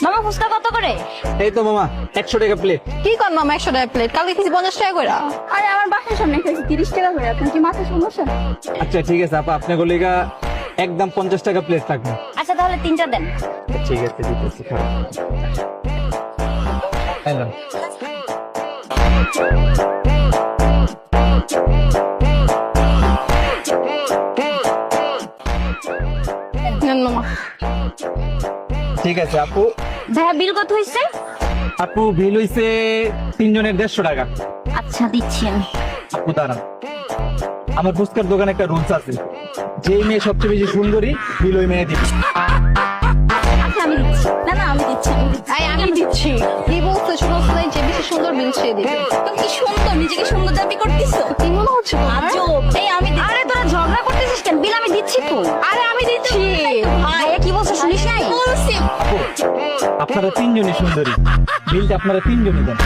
মামা ফুচকা কত করে? এই তো মামা 100 টাকা প্লেট। কি কর মামা 100 টাকা প্লেট? কালকে খেয়েছি 50 টাকা করে। আরে আমার বাসার সামনে খেয়েছি 30 টাকা করে। আপনার কি মাথা সমস্যা? আচ্ছা ঠিক আছে আপা, আপনার গলিগা একদম 50 টাকা প্লেট থাকবে। আচ্ছা তাহলে 3টা দেন। ঠিক আছে দিতেছি, খারাপ হ্যালো। নেন মামা। ঠিক আছে আপু। ভাইয়া বিল কত হয়েছে? আপু বিল হইছে 3 জনের 150 টাকা। আচ্ছা দিচ্ছি আমি। আপু দাঁড়ান, আমার ফুচকার দোকানে একটা রুলস আছে, যে মেয়ে সবচেয়ে বেশি সুন্দরী বিল ওই মেয়ে দিবে। আচ্ছা আমি দিচ্ছি। না না আমি দিচ্ছি আমি দিচ্ছি। আমি দিচ্ছি। কি বলছে শুনছ না? যে বেশি সুন্দর বিল সে দিবে। তুমি কি সুন্দর, নিজেকে সুন্দর দাবি করতেছো? কি মনে হচ্ছে তোমার? আজব। এই আমি আরে তোরা ঝগড়া করতেছিস কেন? বিল আমি দিচ্ছি তো। আরে আমি দিচ্ছি। ভাইয়া কি বলছে শুনিস নাই? বলছি। আপু আপনারা 3 জনই সুন্দরী, বিলটা আপনারা 3 জনই দেন।